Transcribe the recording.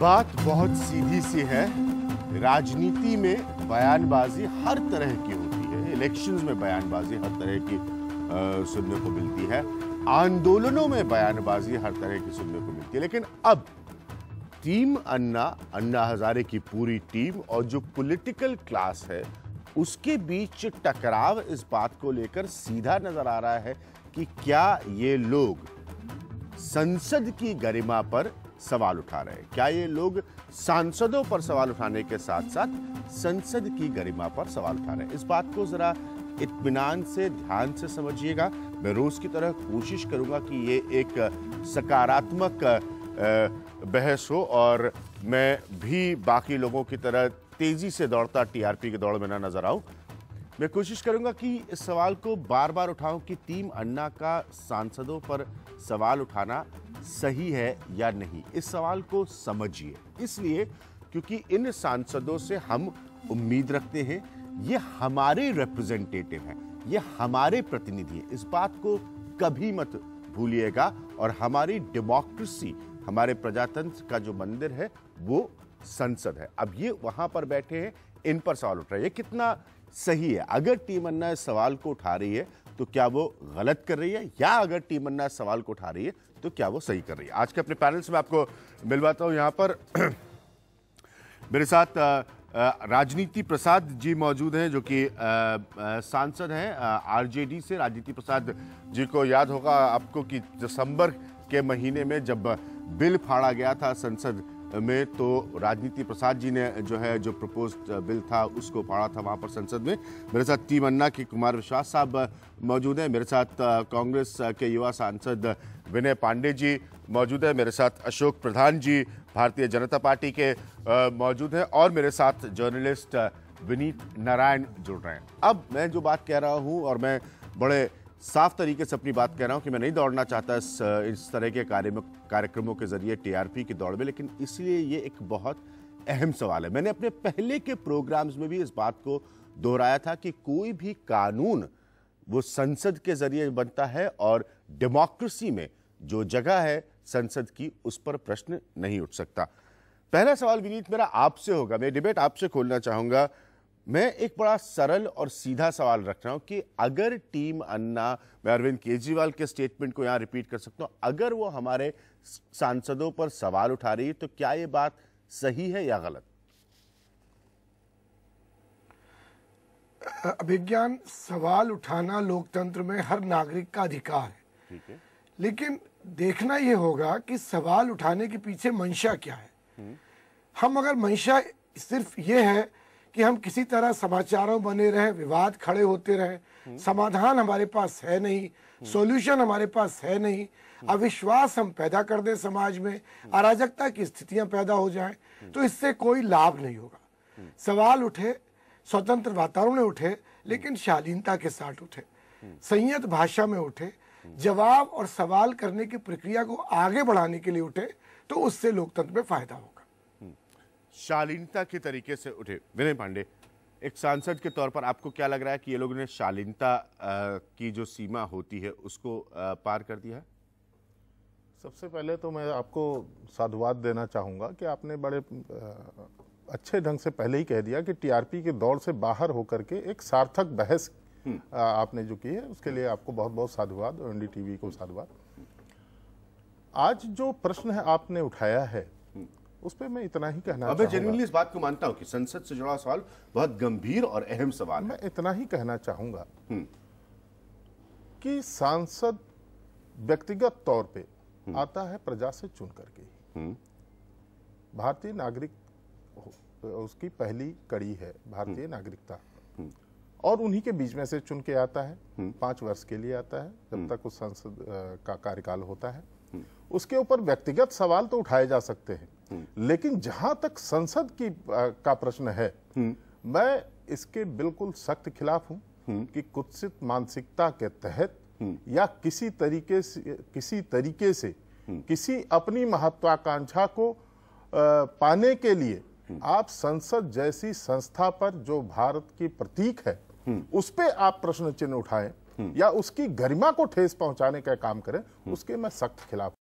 बात बहुत सीधी सी है। राजनीति में बयानबाजी हर तरह की होती है। इलेक्शंस में बयानबाजी हर तरह की सुनने को मिलती है। आंदोलनों में बयानबाजी हर तरह की सुनने को मिलती है। लेकिन अब टीम अन्ना हजारे की पूरी टीम और जो पॉलिटिकल क्लास है उसके बीच टकराव इस बात को लेकर सीधा नजर आ रहा है कि क्या ये लोग संसद की गरिमा पर सवाल उठा रहे हैं, क्या ये लोग सांसदों पर सवाल उठाने के साथ साथ संसद की गरिमा पर सवाल उठा रहे हैं। इस बात को जरा इत्मीनान से ध्यान से समझिएगा। मैं रोज की तरह कोशिश करूंगा कि ये एक सकारात्मक बहस हो और मैं भी बाकी लोगों की तरह तेजी से दौड़ता टीआरपी के दौड़ में ना नजर आऊं। मैं कोशिश करूंगा कि इस सवाल को बार बार उठाऊं कि टीम अन्ना का सांसदों पर सवाल उठाना सही है या नहीं। इस सवाल को समझिए, इसलिए क्योंकि इन सांसदों से हम उम्मीद रखते हैं, ये हमारे रिप्रेजेंटेटिव हैं, ये हमारे प्रतिनिधि हैं। इस बात को कभी मत भूलिएगा। और हमारी डेमोक्रेसी, हमारे प्रजातंत्र का जो मंदिर है वो संसद है। अब ये वहां पर बैठे हैं, इन पर सवाल उठ रहा है, ये कितना सही है? अगर टीम अन्ना इस सवाल को उठा रही है तो क्या वो गलत कर रही है, या अगर टीम अन्ना इस सवाल को उठा रही है तो क्या वो सही कर रही है? आज के अपने पैनल से मैं आपको मिलवाता हूं। यहां पर मेरे साथ राजनीति प्रसाद जी मौजूद हैं, जो कि सांसद हैं आरजेडी से। राजनीति प्रसाद जी को याद होगा आपको कि दिसंबर के महीने में जब बिल फाड़ा गया था संसद में, तो राजनीति प्रसाद जी ने जो प्रपोज्ड बिल था उसको फाड़ा था वहां पर संसद में। मेरे साथ टीम अन्ना के कुमार विश्वास साहब मौजूद हैं। मेरे साथ कांग्रेस के युवा सांसद विनय पांडे जी मौजूद है। मेरे साथ अशोक प्रधान जी भारतीय जनता पार्टी के मौजूद हैं और मेरे साथ जर्नलिस्ट विनीत नारायण जुड़ रहे हैं। अब मैं जो बात कह रहा हूं, और मैं बड़े साफ तरीके से अपनी बात कह रहा हूं कि मैं नहीं दौड़ना चाहता इस तरह के कार्यक्रमों के जरिए टीआरपी की दौड़ में, लेकिन इसलिए ये एक बहुत अहम सवाल है। मैंने अपने पहले के प्रोग्राम्स में भी इस बात को दोहराया था कि कोई भी कानून वो संसद के जरिए बनता है और डेमोक्रेसी में जो जगह है संसद की, उस पर प्रश्न नहीं उठ सकता। पहला सवाल विनीत मेरा आपसे होगा, मैं डिबेट आपसे खोलना चाहूंगा। मैं एक बड़ा सरल और सीधा सवाल रख रहा हूं कि अगर टीम अन्ना, मैं अरविंद केजरीवाल के स्टेटमेंट को यहां रिपीट कर सकता हूं, अगर वो हमारे सांसदों पर सवाल उठा रही है तो क्या ये बात सही है या गलत? अभिज्ञान, सवाल उठाना लोकतंत्र में हर नागरिक का अधिकार है। ठीक है, लेकिन देखना यह होगा कि सवाल उठाने के पीछे मंशा क्या है। हम अगर मंशा सिर्फ ये है कि हम किसी तरह समाचारों बने रहे, विवाद खड़े होते रहे, समाधान हमारे पास है नहीं, सॉल्यूशन हमारे पास है नहीं, अविश्वास हम पैदा कर दें समाज में, अराजकता की स्थितियां पैदा हो जाएं, तो इससे कोई लाभ नहीं होगा। सवाल उठे, स्वतंत्र वातावरण में उठे, लेकिन शालीनता के साथ उठे, संयत भाषा में उठे, जवाब और सवाल करने की प्रक्रिया को आगे बढ़ाने के लिए उठे, तो उससे लोकतंत्र में फायदा होगा। शालीनता के तरीके से उठे। विनय पांडे, एक सांसद के तौर पर आपको क्या लग रहा है कि ये लोगों ने शालीनता की जो सीमा होती है उसको पार कर दिया है? सबसे पहले तो मैं आपको साधुवाद देना चाहूँगा कि आपने बड़े अच्छे ढंग से पहले ही कह दिया कि टीआरपी के दौर से बाहर होकर के एक सार्थक बहस आपने जो की है, उसके लिए आपको बहुत बहुत साधुवाद, और एनडीटीवी को साधुवाद। आज जो प्रश्न है आपने उठाया है उस पर मैं इतना ही कहना चाहूंगा। मैं जेन्युइनली इस बात को मानता हूं कि संसद से जुड़ा सवाल बहुत गंभीर और अहम सवाल है। मैं इतना ही कहना चाहूंगा कि सांसद व्यक्तिगत तौर पे आता है प्रजा से चुन करके ही। भारतीय नागरिक उसकी पहली कड़ी है भारतीय नागरिकता, और उन्हीं के बीच में से चुन के आता है। 5 वर्ष के लिए आता है, जब तक उस संसद का कार्यकाल होता है। उसके ऊपर व्यक्तिगत सवाल तो उठाए जा सकते हैं, लेकिन जहां तक संसद की का प्रश्न है, मैं इसके बिल्कुल सख्त खिलाफ हूं कि कुत्सित मानसिकता के तहत या किसी तरीके से किसी अपनी महत्वाकांक्षा को पाने के लिए आप संसद जैसी संस्था पर, जो भारत की प्रतीक है, उस पे आप प्रश्न चिन्ह उठाएं या उसकी गरिमा को ठेस पहुंचाने का काम करें, उसके मैं सख्त खिलाफ